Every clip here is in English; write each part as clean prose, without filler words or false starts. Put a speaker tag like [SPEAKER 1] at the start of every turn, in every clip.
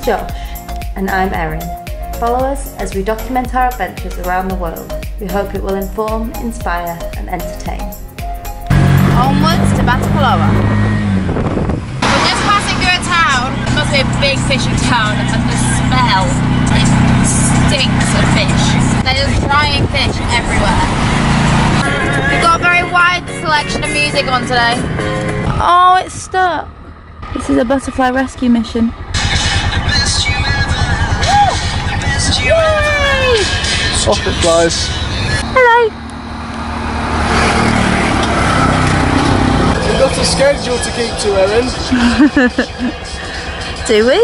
[SPEAKER 1] Josh. And I'm Erin. Follow us as we document our adventures around the world. We hope it will inform, inspire and entertain.
[SPEAKER 2] Onwards to Batticaloa. We're just passing through a town. It must be a big fishing town, and the smell, it stinks of fish. There's drying fish everywhere. We've got a very wide selection of music on today. Oh, it's stuck. This is a butterfly rescue mission.
[SPEAKER 3] Butterflies.
[SPEAKER 2] Hello.
[SPEAKER 3] We've got a schedule to keep to, Erin.
[SPEAKER 2] Do we?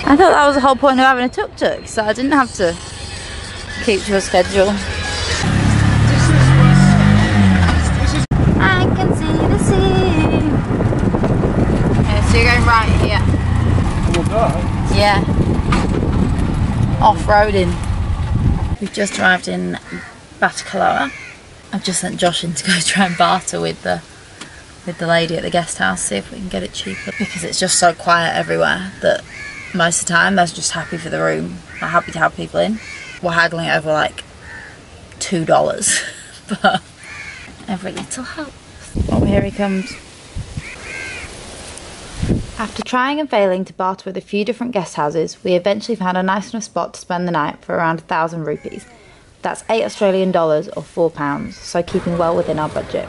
[SPEAKER 2] I thought that was the whole point of having a tuk-tuk, so I didn't have to keep to a schedule. I can see the sea. Okay, so you're going right here. Yeah. Off-roading. We've just arrived in Batticaloa. I've just sent Josh in to go try and barter with the lady at the guest house, see if we can get it cheaper, because it's just so quiet everywhere that most of the time they're just happy for the room, they're happy to have people in. We're haggling over like $2, but every little helps. Oh, here he comes. After trying and failing to barter with a few different guest houses, we eventually found a nice enough spot to spend the night for around 1,000 rupees. That's $8 Australian or £4, so keeping well within our budget.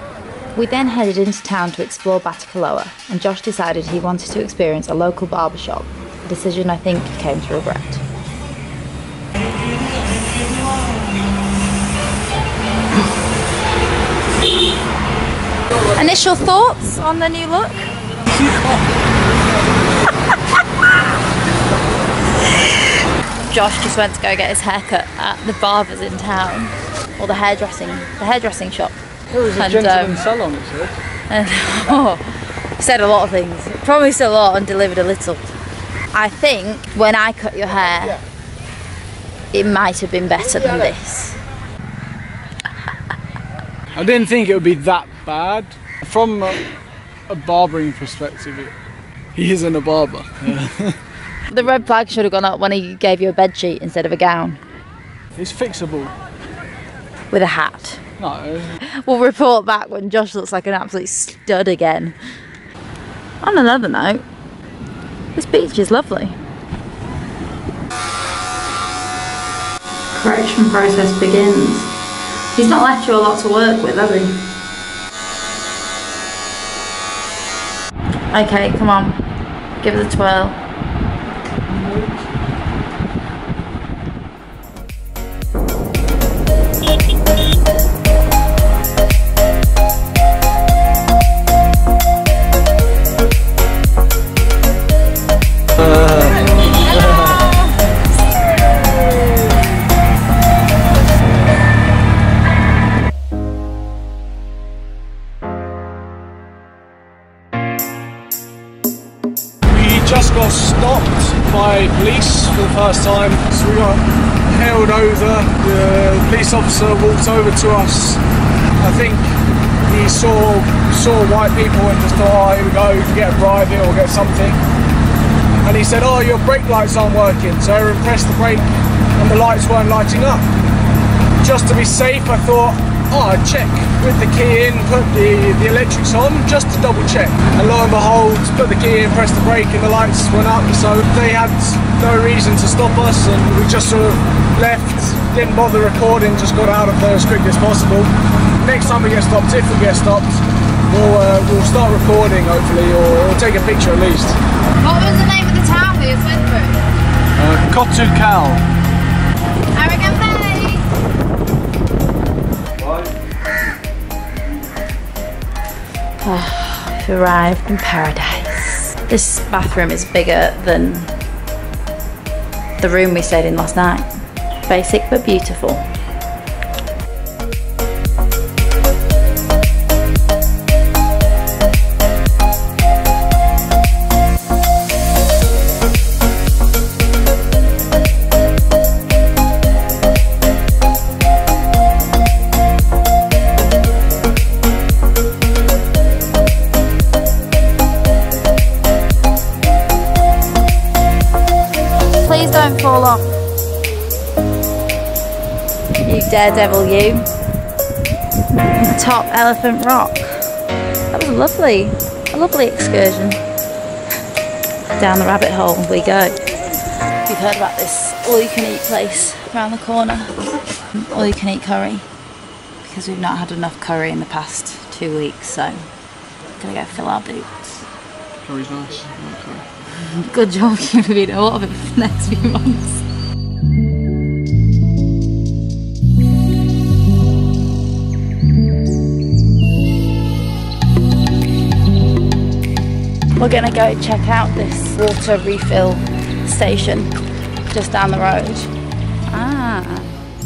[SPEAKER 2] We then headed into town to explore Batticaloa, and Josh decided he wanted to experience a local barber shop, a decision I think he came to regret. Initial thoughts on the new look? Josh just went to go get his haircut at the barbers in town, or the hairdressing shop.
[SPEAKER 3] It was a gentleman's salon, it said.
[SPEAKER 2] And, said a lot of things, promised a lot and delivered a little. I think when I cut your hair, it might have been better than this.
[SPEAKER 3] I didn't think it would be that bad. From a barbering perspective, he isn't a barber.
[SPEAKER 2] The red flag should have gone up when he gave you a bedsheet instead of a gown.
[SPEAKER 3] It's fixable.
[SPEAKER 2] With a hat.
[SPEAKER 3] No.
[SPEAKER 2] We'll report back when Josh looks like an absolute stud again. On another note, this beach is lovely. Correction process begins. He's not left you a lot to work with, has he? Okay, come on. Give it a twirl.
[SPEAKER 3] Just got stopped by police for the first time, so we got held over. The police officer walked over to us. I think he saw white people and just thought, oh, here we go, you can get a bribe here or get something. And he said, oh, your brake lights aren't working. So Erin pressed the brake and the lights weren't lighting up. Just to be safe, I thought, oh, I'd check with the key in, put the electrics on, just to double check. And lo and behold, put the key in, pressed the brake and the lights went up. So they had no reason to stop us and we just sort of left, didn't bother recording, just got out of there as quickly as possible. Next time we get stopped, if we get stopped, we'll start recording hopefully, or take a picture at least.
[SPEAKER 2] What was the name of the town we just went through?
[SPEAKER 3] Batticaloa.
[SPEAKER 2] Arugam Bay. Oh, we've arrived in paradise. This bathroom is bigger than the room we stayed in last night. Basic but beautiful. daredevil you. Top Elephant Rock. That was a lovely excursion. Down the rabbit hole we go. You've heard about this all-you-can-eat place around the corner. All-you-can-eat curry. Because we've not had enough curry in the past 2 weeks, so we're gonna go fill our boots.
[SPEAKER 3] Curry's nice. I like curry.
[SPEAKER 2] Good job, you've been a lot of it for the next few months. We're gonna go check out this water refill station just down the road.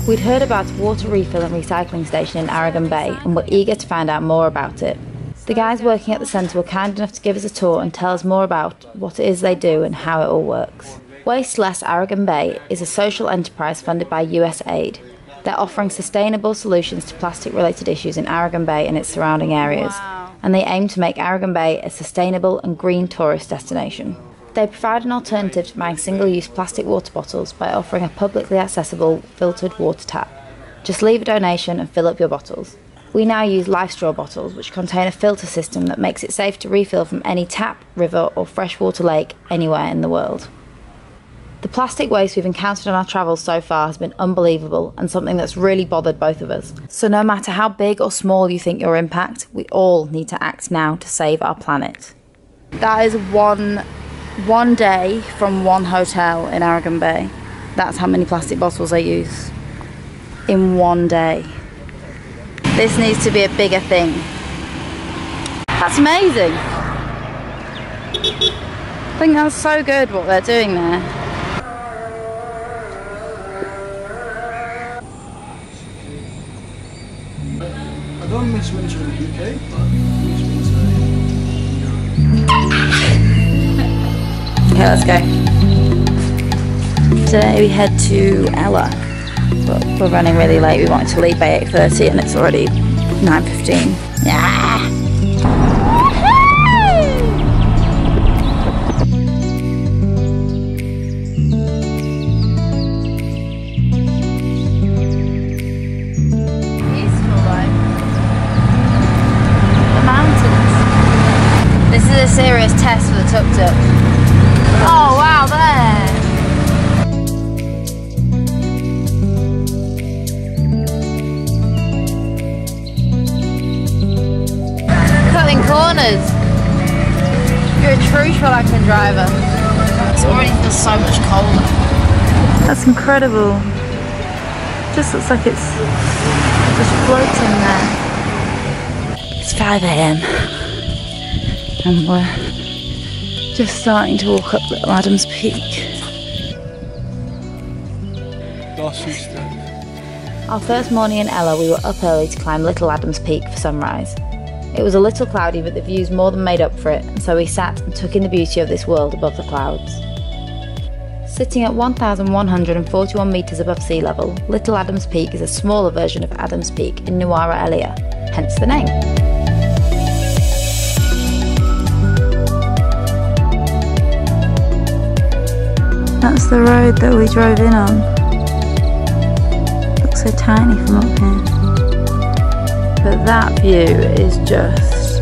[SPEAKER 2] We'd heard about a water refill and recycling station in Arugam Bay and were eager to find out more about it. The guys working at the centre were kind enough to give us a tour and tell us more about what it is they do and how it all works. Waste Less Arugam Bay is a social enterprise funded by US Aid. They're offering sustainable solutions to plastic-related issues in Arugam Bay and its surrounding areas, and they aim to make Arugam Bay a sustainable and green tourist destination. They provide an alternative to buying single-use plastic water bottles by offering a publicly accessible filtered water tap. Just leave a donation and fill up your bottles. We now use life straw bottles, which contain a filter system that makes it safe to refill from any tap, river or freshwater lake anywhere in the world. The plastic waste we've encountered on our travels so far has been unbelievable and something that's really bothered both of us. So no matter how big or small you think your impact, we all need to act now to save our planet. That is one day from one hotel in Arugam Bay. That's how many plastic bottles they use in one day. This needs to be a bigger thing. That's amazing. I think that's so good what they're doing there.
[SPEAKER 3] I don't miss winter in the UK, but
[SPEAKER 2] Okay, let's go. Today we head to Ella, but we're running really late. We wanted to leave by 8:30 and it's already 9:15. Yeah! Beautiful though. The mountains. This is a serious test for the tuk-tuk. Oh wow, there! Cutting corners! You're a true Sri Lankan driver. It already feels so much colder. That's incredible. Just looks like it's just floating there. It's 5 AM and we're just starting to walk up Little Adams Peak. Our first morning in Ella, we were up early to climb Little Adams Peak for sunrise. It was a little cloudy, but the views more than made up for it, and so we sat and took in the beauty of this world above the clouds. Sitting at 1,141 metres above sea level, Little Adams Peak is a smaller version of Adams Peak in Nuwara Eliya, hence the name. That's the road that we drove in on. Looks so tiny from up here. But that view is just...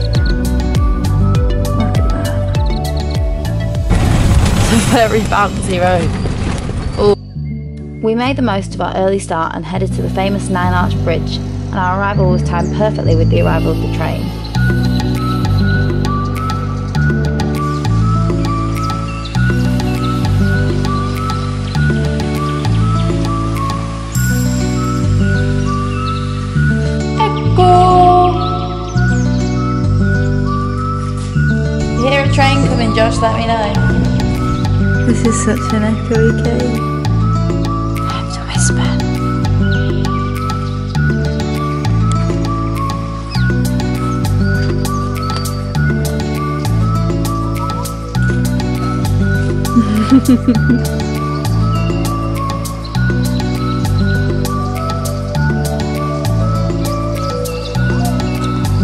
[SPEAKER 2] look at that. It's a very bouncy road. Ooh. We made the most of our early start and headed to the famous 9-arch bridge, and our arrival was timed perfectly with the arrival of the train. Train coming, Josh, let me know. This is such an echoey cave. I have to whisper.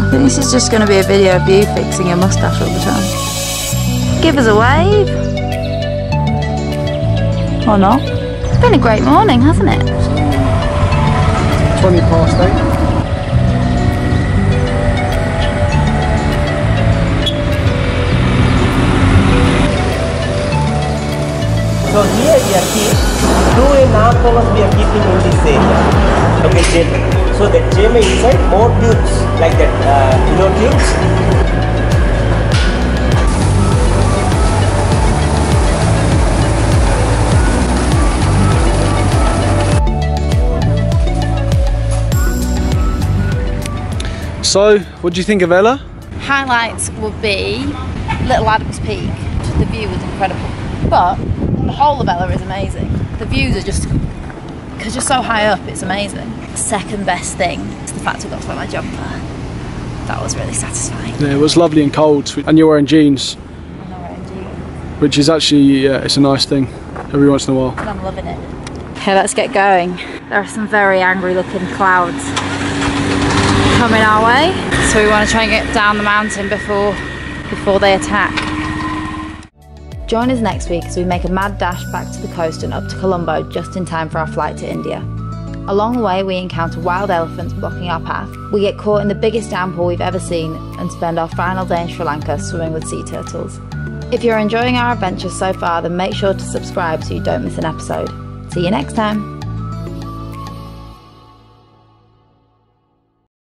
[SPEAKER 2] I think this is just going to be a video of you fixing your moustache all the time. Give us a wave. Or not. It's been a great morning, hasn't it?
[SPEAKER 3] 20 past 8.
[SPEAKER 4] So here we are keeping 2.5 hours we are keeping in this area. Okay, chamber. So that chamber inside more tubes like that, tubes.
[SPEAKER 3] So, what do you think of Ella?
[SPEAKER 2] Highlights would be Little Adam's Peak. The view was incredible, but the whole of Ella is amazing. The views are just, because you're so high up, it's amazing. Second best thing is the fact I got to wear my jumper. That was really satisfying.
[SPEAKER 3] Yeah, it was lovely and cold, and you're wearing jeans.
[SPEAKER 2] I'm not wearing jeans.
[SPEAKER 3] Which is actually, it's a nice thing every once in a while.
[SPEAKER 2] And I'm loving it. Okay, let's get going. There are some very angry looking clouds coming our way, so we want to try and get down the mountain before they attack. Join us next week as we make a mad dash back to the coast and up to Colombo just in time for our flight to India. Along the way we encounter wild elephants blocking our path, we get caught in the biggest downpour we've ever seen and spend our final day in Sri Lanka swimming with sea turtles. If you're enjoying our adventures so far, then make sure to subscribe so you don't miss an episode. See you next time!